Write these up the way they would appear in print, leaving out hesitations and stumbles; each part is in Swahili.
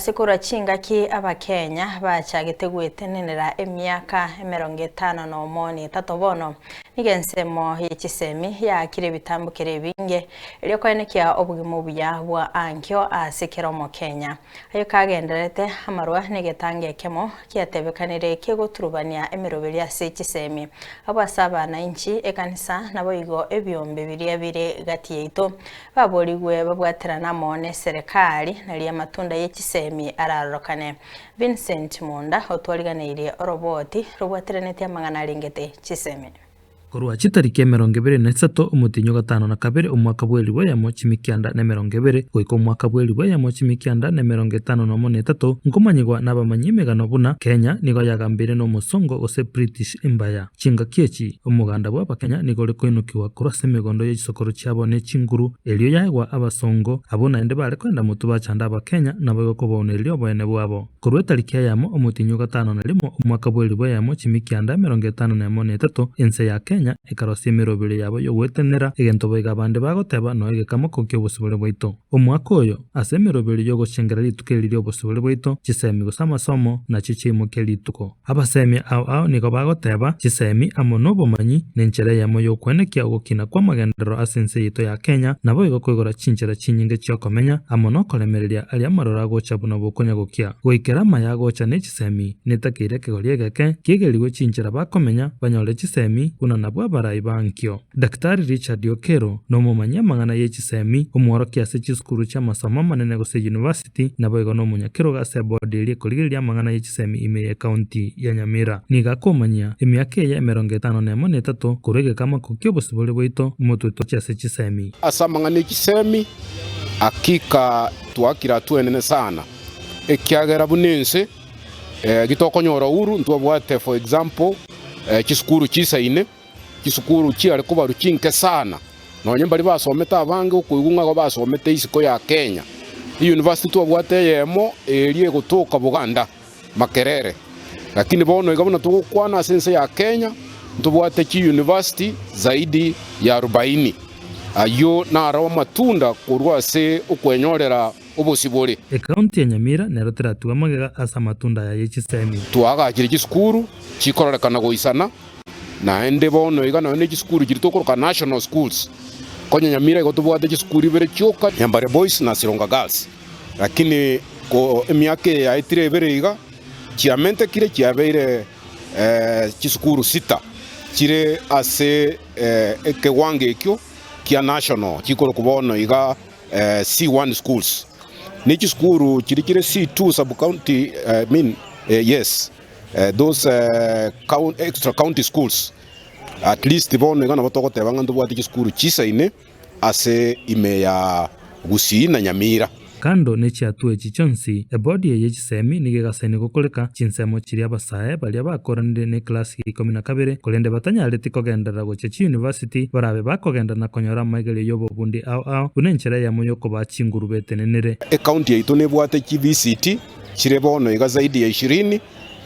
asikura chingaki abakenya bachagete gwetenenera emyaka 53 bono nigensemo y'ekisemi yakire bitambukire binge elyo kwanekia obugimo buya bwa ankyo asikira mu Kenya ayo kagenderete amarwa negetange kemo kiatebekanire kegoturubania emiroberi ase ekisemi abasabana inchi ekanisa nabo igo ebyombe biri gati yeito baboligwe babwaterana mone serikali nali amatunda y'ekisemi ararokane Vincent Munda otwaliganire roboti robwateranete amangana alingete kisemi Korwa chitariki 23 umutinyo gatano na kabere umwaka bweliwe ya mochi mikianda na 20 goiko umwaka bweliwe ya mochi mikianda na 53 nkomanyigwa n'abamanyi megano buna Kenya nigo yagambire no musongo ose British Empire chinga kiechi umuganda bwa Kenya nigo lekoinukiwa kurase megondo y'isokoro cyabone chinguru elyo yagwa abasongo abona ende bare kwenda mutu bacanda aba Kenya nabo kobone elyo bwene bwabo korwa tariki ya mo umutinyo gatano na limo umwaka bweliwe ya mochi mikianda 53 ense ya Kenya ekarosi emirobiri yabo yo gwetenera egento boiga bande bagoteba no egekamo kokyo busubule bwito omwaka oyo ase emirobiri yo goshengera litukeliri obusubule bwito chisemi gusamasomo na chichimuke lituko abasemi ao nigo bagoteba chisemi amono bomanyi nenchere yamo yo kwenekia ogokina kwa magendero asense yito ya Kenya nabo igokwigora chinchera chinyinge cyokomenya amono kolemereria ali amarora gocha buno bokonya gokia goikera maya gocha ne chisemi netakire kegorie geke kigeliwe chinchera bakomenya banyole chisemi kuna nabwa barai bankyo Daktari Richard Okero no mumanya mangana y'ekisemi umworoki ase chiskuru cha masomo manene gose university nabo igo no munyakero gase bodeli koligiria mangana y'ekisemi ime county ya Nyamira niga komanya emyaka ya 53 kurege kama kokyo busubule bwito mutweto cha ase kisemi asa mangana y'ekisemi akika twakira twenene sana ekyagera bunense gitokonyora uru ntwabwate for example chiskuru chisaine kisukuru chiare kuba ruchinke sana nonye bari basometa abange okuigunga go basomete isiko ya Kenya university twabwate yemo erie gutuka Buganda Makerere lakini bono igabona tukwana sense ya Kenya tubwate chi university zaidi ya 40 ayo narawa matunda kurwase ukwenyorera obosibore county ya Nyamira nerotera tuamagega asa matunda ya y'ekisemi twagakire kisukuru chikorekana goisana na ende bono igana ene chiskuru chiritokoruka national schools konya Nyamira igotubwate chiskuru ibere choka Nyambare boys na Sironga girls lakini ko emyaka ya itire ibere iga chiamente kire chiabeire chiskuru 6 chire ase ekewange ekyo kia national chikoro kubono iga C1 schools ni chiskuru chirikire C2 sub county yes those extra county schools at least bono ngana batogoteba ngando bwati chiskuru chisaine ase ime ya Gusii na Nyamira kando nechiatue chichonsi ebodi y'ekisemi nigegasene gokoreka chinsemo chiri abasae bali abakoranire ne class 12 kolende batanyarete kogendera goche chi university barabe bakogenda na konyora maigere yobo bundi ao bunenchera ya moyo ko bachinguru betenenere county yaito nebwate chi VCT chire bono iga zaidi ya 20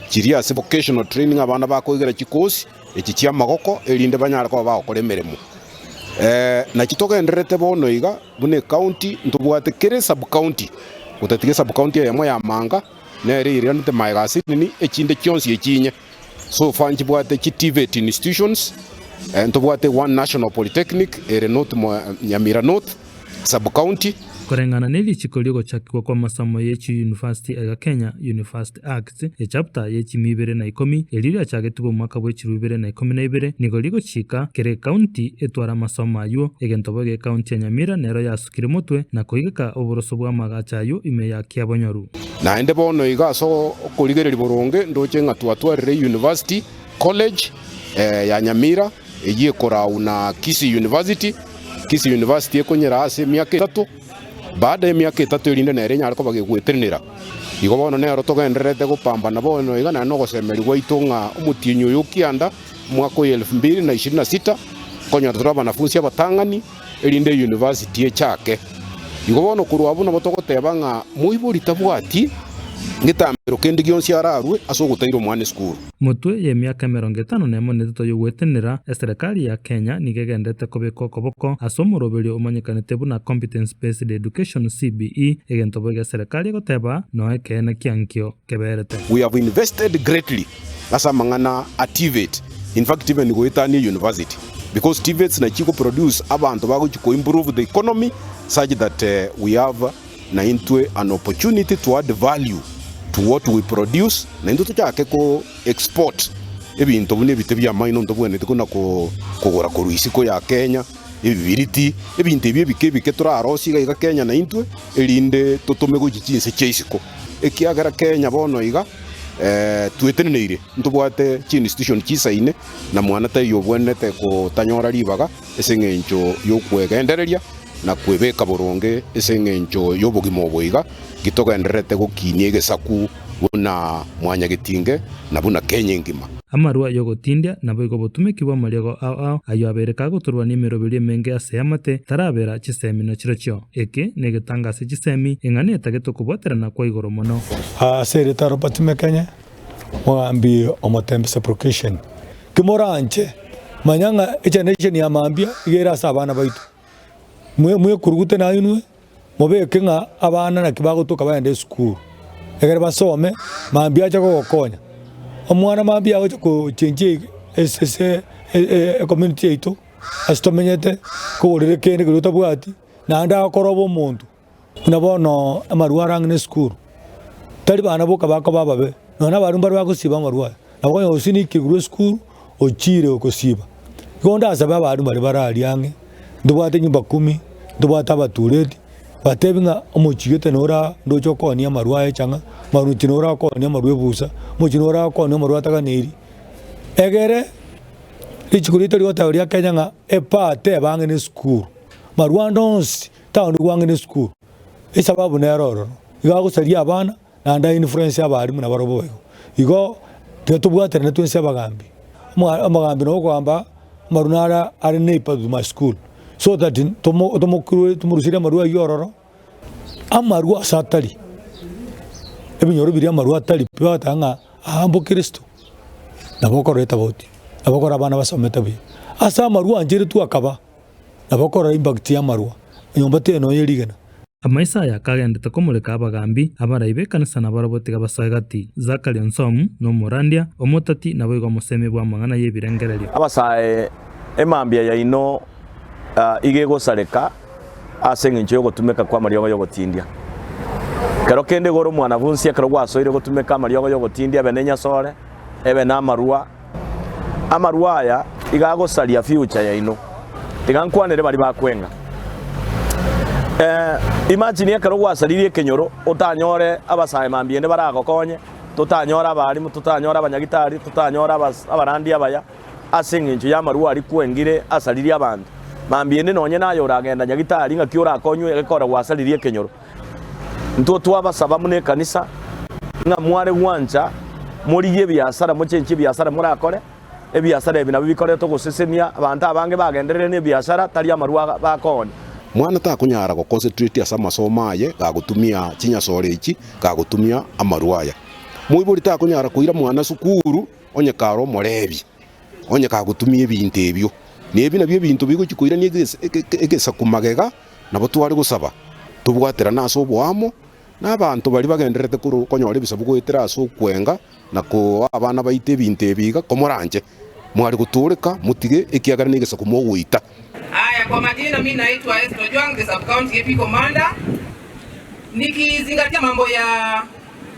chiri ase vocational training abana bakoigera chikosi eki chia magoko elinde banyara ko bakoremeremo na kitogenderete bono iga bune county ntubwate kere sub county utatige sub county ya moya manga nere iri nte maigasi nini ekinde kyonsi ekinye so fanchi bwate TVET institutions ntubwate one national polytechnic ere not Nyamira north sub county korengana neli chikolego chakwa kwa masomo y'echi University ya Kenya University Act chapter y'echi 2010 eliri achagetubo mwaka bw'echi 2012 nigoligo chika kere county etwara masomo ayo egentoboge county ya Nyamira nero yasukire mutwe na koigeka oboroso bwa magachayo ime ya Kiabonyoru na ende bono igaso koligereri boronge ndoche ngatwatwarire university college ya Nyamira egiye korauna Kisii University ekonyera ase myaka 3 baada ya miaka 3 irinde na erenya ariko bagegwetenera igo bono nero togenderete gupambana bono igana no gosemerirwa itonga umutinyo yukianda mwaka 2026 konya turaba wanafunzi abatangani irinde university echake igo bono kurwa buno botogoteba nga muiburi tabwati ngitambiro kindi gionsi ararwe asogotairo mwana skuru mutwe ya miaka 51 yogwetenera serikali ya Kenya nigegendete kubikwa koboko asomoroberio umanyikanite buna competence based education CBE egento bwa serikali goteba no ekene kiankio keberete. We have invested greatly asa mangana at TVET, in fact even goitani university, because TVETs na chiko produce abantu bago chiko improve the economy such that we have na into an opportunity to add value to what we produce na ndo tuchake ko export ebintu bune bitebya maino ndo bwene tukuna ko kugura ko ruisiko ya Kenya ebibiriti ebintu ebye bike turarosi ga Kenya na intwe elinde totume go gichinse cheisiko ekiagara Kenya bono iga tweteneire ntubwate chi institution chisaine na mwana tayo bwenete ko tanyora libaga esengencho yokwegendereria na kwebeka boronge esengencho yobugimo bwiga gitogenderete gukinie gesaku buna mwanya gitinge na buna Kenya ngima amarua yogotindia na boigo botumiki bwa mariago ao ayo abereka guturwa ni mirobiri menge aseamate tarabera chisemi no chirocho eke negetangase chisemi engane etagetokuboterana kwa igoro mono sere taro patime Kenya mwambi omotembesa procreation kimoranje manyanga generation ya mambia igera sabana baitu mwe kurugute na yinwe mobeke nga abana na kibago to kabande school egere basome mambia cha gokonya omwana mambia aho ko chenje ss community ito astomenyete ko rere kene guruta bwati na anda akorobo muntu unabono amaruarang ne school tari bana boka bako bababe nona barumba bakusiba amaruwa nabo yosini kiguru school ochire okosiba gonda asaba badu bari baraliange ndubate nyumba 10 ndubata batureti batebinga omochigete nora ndocho koni amaruwa echanga maruti nora koni amaruwa busa mochinora koni amaruwa taganeri egere ichikurito liota ria Kenya nga epate bange ne school maruwa ndonsi tawo wange ne school isababu neroro igago saria abana na nda influence abarimu na barobo igo tetubwatera ne twense abagambi amagambi no kwamba marunara ari neighbor to my school so that tumurusire amaruwa yororo amaruwa satali ebinyoro biri amaruwa atali batanga ambo Kristo nabokoreta boti nabokora abana basometa bi asa amaruwa njere tu akaba nabokora impact ya amaruwa nyomba teno yerigana amaisa yakagendete komureka abagambi abaraibe kanisa na barabotiga basagati Zakari Nsomu no Morandia omotati na boigo museme bwa mangana yebirengererio abasae emambia ya ino igego sareka asengencho yo gutumeka kwa mariyo yo gutindia kero kende goro mwana vunsi akaro gwasoire gutumeka mariyo yo gutindia benenya sore ebe na amarua ya igago saria future ya ino igankwanere bari bakwenga imagine akaro gwasaririe kenyoro utanyore abasae mambie ne baragokonye tutanyora abarimu tutanyora abanyagitari tutanyora abarandi abaya asengencho ya marua ari kwengire asaririe abantu mambie ne nonye nayo uragenda nyagitari ngakiora akonywe gekora gwasaririe kenyoro nto twabasaba mune kanisa nga mware gwanja muri ye biasara mucenchi biasara murakore ebiasara ebina bikore to gusesenia abantu abange bagenderere ne biasara tari amarua bakone mwana ta kunyara go concentrate asa masomaye gagutumia chinyasore iki gagutumia amaruaya muiburi ta kunyara kuira mwana sukuru onye karo morebi onye kagutumia ebintu ebyo nebi nabyo bintu bigo chikuira ni egesa kumagega nabo twari gusaba tubwatera naso bwamo n'abantu bari bagenderete kuru konyore bisabu gwetera aso kwenga nako abana baite bintu ebiga komoranje mwari guturika mutige ekiagara negesa kumogwita. Haya, kwa majina mimi naitwa Esther Ojwang, the sub county AP commander. Nikizingatia mambo ya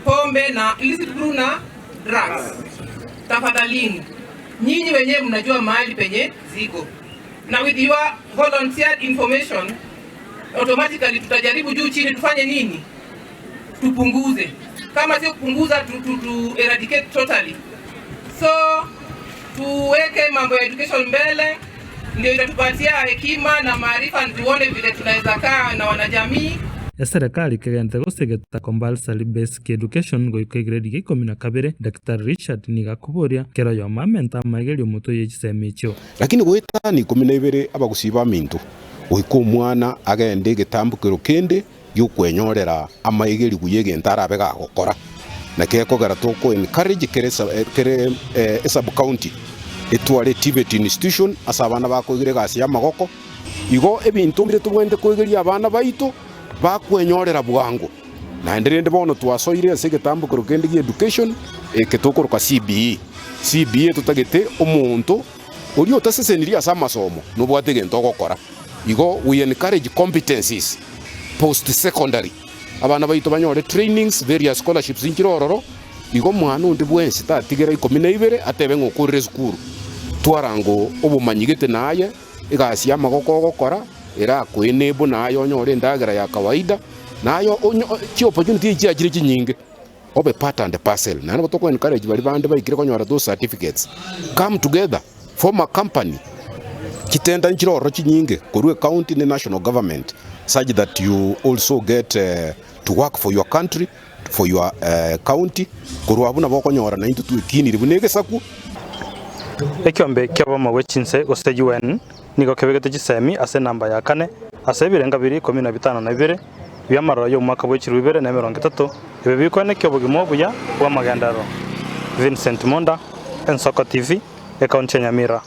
pombe na illicit brew na drugs, tafadhalini nyinyi wenyewe mnajua mahali penye ziko, na with your volunteered information automatically tutajaribu juu chini tufanye nini, tupunguze, kama sio kupunguza to eradicate totally. So tuweke mambo ya education mbele, ndio itatupatia hekima na maarifa, tuone vile tunaweza kaa na wanajamii. Serikali kegente gusegeta compulsory basic education goike grade ya 12 Dr. Richard Nigakuboria kero yo mamenta magerio muto yechisemicho lakini gwetani 12 abagusiba mintu uiko mwana agende getambukiro kende yukwenyorera amaigeri guyege ntarabe gakokora na kekogera toko encourage kere sub county etware TVET institution asa abana bakoigire gasi ya magoko igo ebintu mbire tubwende koigeria abana baito bakwenyorera bwango na ndirinde bono twasoire ase getambukiro kendi education eketokoroka CBE tutagete omuntu uri otaseseniria asa masomo nubwate gento gokora igo we encourage competencies post secondary abana baito banyore trainings various scholarships inkirororo igo mwana undi bwensi tatigera 12 atebe ngokurire skuru twarango obumanyigete naye igasi ya magoko gokora era kwenebo nayo nyore ndagera ya kawaida nayo ki opportunity cyagire kinyinge obe part and parcel na nabo toko encourage bari bande bayikire konyora those certificates come together form a company kitenda nkiroro kinyinge kurwe county and national government such that you also get to work for your country for your county kurwa abuna bokonyora na into tukinire bunege saku ekyombe kyabama wechinse osteji wen niko kebegete gisemi ase namba ya 4 ase birenga 252 byamaro yo mwaka bw'ekiru 2030 ibe bikone kyobugimo buya bwa magendaro Vincent Monda Ensoko TV ekaunti ya Nyamira.